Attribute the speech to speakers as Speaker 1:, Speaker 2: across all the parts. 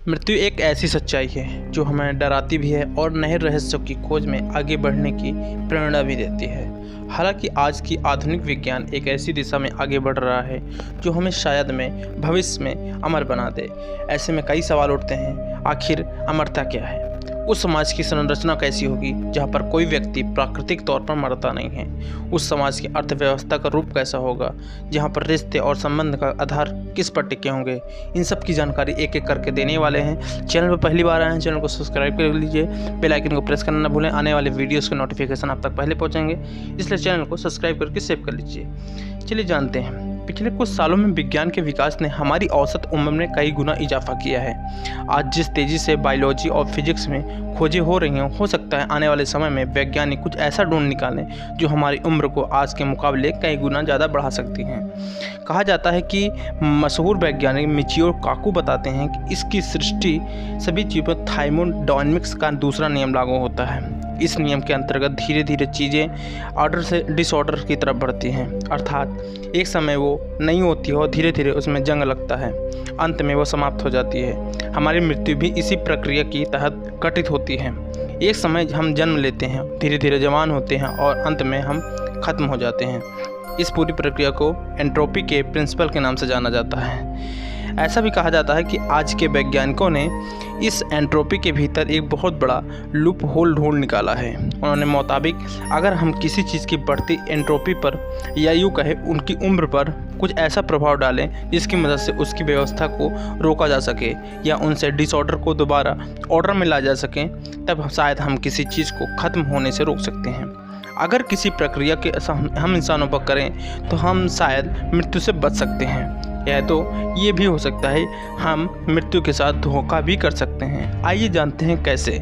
Speaker 1: मृत्यु एक ऐसी सच्चाई है जो हमें डराती भी है और नए रहस्यों की खोज में आगे बढ़ने की प्रेरणा भी देती है। हालांकि आज की आधुनिक विज्ञान एक ऐसी दिशा में आगे बढ़ रहा है जो हमें शायद में भविष्य में अमर बना दे। ऐसे में कई सवाल उठते हैं, आखिर अमरता क्या है? उस समाज की संरचना कैसी होगी जहाँ पर कोई व्यक्ति प्राकृतिक तौर पर मरता नहीं है? उस समाज की अर्थव्यवस्था का रूप कैसा होगा जहाँ पर रिश्ते और संबंध का आधार किस पर टिके होंगे? इन सब की जानकारी एक एक करके देने वाले हैं। चैनल पर पहली बार आए हैं, चैनल को सब्सक्राइब कर लीजिए, बेल आइकन को प्रेस करना ना भूलें। आने वाले वीडियोज़ के नोटिफिकेशन आप तक पहले पहुँचेंगे, इसलिए चैनल को सब्सक्राइब करके सेव कर लीजिए। चलिए जानते हैं। पिछले कुछ सालों में विज्ञान के विकास ने हमारी औसत उम्र में कई गुना इजाफा किया है। आज जिस तेज़ी से बायोलॉजी और फिजिक्स में खोजें हो रही हैं, हो सकता है आने वाले समय में वैज्ञानिक कुछ ऐसा ढूंढ निकालें जो हमारी उम्र को आज के मुकाबले कई गुना ज़्यादा बढ़ा सकती हैं। कहा जाता है कि मशहूर वैज्ञानिक मिचियो काकू बताते हैं कि इसकी सृष्टि सभी चीज़ों थार्मोडायनामिक्स का दूसरा नियम लागू होता है। इस नियम के अंतर्गत धीरे धीरे चीज़ें ऑर्डर से डिसऑर्डर की तरफ बढ़ती हैं, अर्थात एक समय वो नहीं होती है और धीरे धीरे उसमें जंग लगता है, अंत में वो समाप्त हो जाती है। हमारी मृत्यु भी इसी प्रक्रिया के तहत घटित होती है। एक समय हम जन्म लेते हैं, धीरे धीरे जवान होते हैं और अंत में हम ख़त्म हो जाते हैं। इस पूरी प्रक्रिया को एंट्रोपी के प्रिंसिपल के नाम से जाना जाता है। ऐसा भी कहा जाता है कि आज के वैज्ञानिकों ने इस एंट्रोपी के भीतर एक बहुत बड़ा लूप होल ढूंढ निकाला है। उन्होंने मुताबिक अगर हम किसी चीज़ की बढ़ती एंट्रोपी पर या यूँ कहे उनकी उम्र पर कुछ ऐसा प्रभाव डालें जिसकी मदद से उसकी व्यवस्था को रोका जा सके या उनसे डिसऑर्डर को दोबारा ऑर्डर में ला जा सके, तब शायद हम किसी चीज़ को ख़त्म होने से रोक सकते हैं। अगर किसी प्रक्रिया के हम इंसानों पर करें तो हम शायद मृत्यु से बच सकते हैं, या तो ये भी हो सकता है हम मृत्यु के साथ धोखा भी कर सकते हैं। आइए जानते हैं कैसे।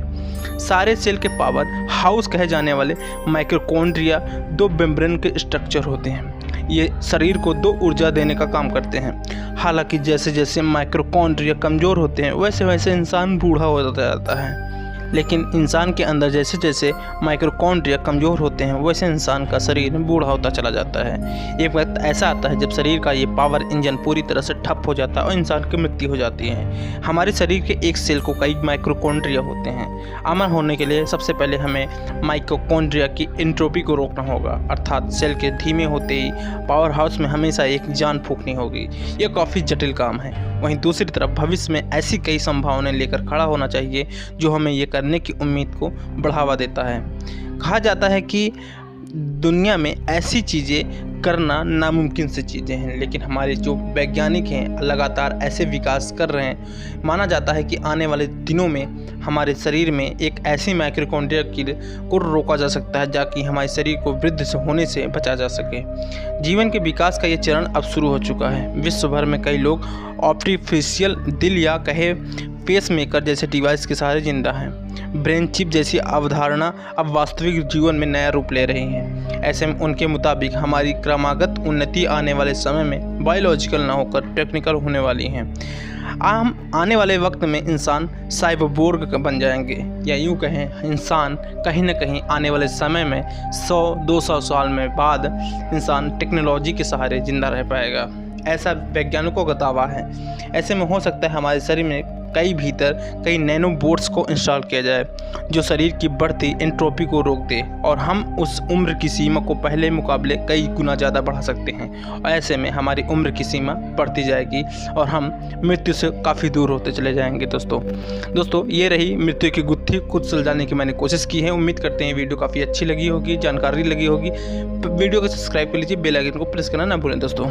Speaker 1: सारे सेल के पावर हाउस कहे जाने वाले माइटोकॉन्ड्रिया दो मेम्ब्रेन के स्ट्रक्चर होते हैं। ये शरीर को दो ऊर्जा देने का काम करते हैं। हालांकि जैसे जैसे माइटोकॉन्ड्रिया कमज़ोर होते हैं वैसे वैसे इंसान बूढ़ा होता जाता है, लेकिन इंसान के अंदर जैसे जैसे माइटोकॉन्ड्रिया कमज़ोर होते हैं वैसे इंसान का शरीर बूढ़ा होता चला जाता है। एक वक्त ऐसा आता है जब शरीर का ये पावर इंजन पूरी तरह से ठप हो जाता है और इंसान की मृत्यु हो जाती है। हमारे शरीर के एक सेल को कई माइटोकॉन्ड्रिया होते हैं। अमर होने के लिए सबसे पहले हमें माइटोकॉन्ड्रिया की एंट्रोपी को रोकना होगा, अर्थात सेल के धीमे होते ही पावर हाउस में हमेशा एक जान फूंकनी होगी। यह काफ़ी जटिल काम है। वहीं दूसरी तरफ भविष्य में ऐसी कई संभावनाएं लेकर खड़ा होना चाहिए जो हमें ये करने की उम्मीद को बढ़ावा देता है। कहा जाता है कि दुनिया में ऐसी चीज़ें करना नामुमकिन से चीज़ें हैं, लेकिन हमारे जो वैज्ञानिक हैं लगातार ऐसे विकास कर रहे हैं। माना जाता है कि आने वाले दिनों में हमारे शरीर में एक ऐसी माइटोकॉन्ड्रिया को रोका जा सकता है ताकि हमारे शरीर को वृद्ध से होने से बचा जा सके। जीवन के विकास का ये चरण अब शुरू हो चुका है। विश्व भर में कई लोग आर्टिफिशियल दिल या कहे पेस मेकर जैसे डिवाइस के सहारे जिंदा हैं। ब्रेन चिप जैसी अवधारणा अब वास्तविक जीवन में नया रूप ले रही है। ऐसे में उनके मुताबिक हमारी क्रमागत उन्नति आने वाले समय में बायोलॉजिकल ना होकर टेक्निकल होने वाली हैं। आने वाले वक्त में इंसान साइबोर्ग बन जाएंगे, या यूँ कहें इंसान कहीं ना कहीं आने वाले समय में 100-200 साल में बाद इंसान टेक्नोलॉजी के सहारे जिंदा रह पाएगा, ऐसा वैज्ञानिकों का दावा है। ऐसे में हो सकता है हमारे शरीर में कई नैनो बोट्स को इंस्टॉल किया जाए जो शरीर की बढ़ती एंट्रोपी को रोक दे और हम उस उम्र की सीमा को पहले मुकाबले कई गुना ज़्यादा बढ़ा सकते हैं। और ऐसे में हमारी उम्र की सीमा बढ़ती जाएगी और हम मृत्यु से काफ़ी दूर होते चले जाएंगे। दोस्तों ये रही मृत्यु की गुत्थी खुद सुलझाने की मैंने कोशिश की है। उम्मीद करते हैं वीडियो काफ़ी अच्छी लगी होगी, जानकारी लगी होगी। वीडियो को सब्सक्राइब कर लीजिए, बेल आइकन को प्रेस करना ना भूलें दोस्तों।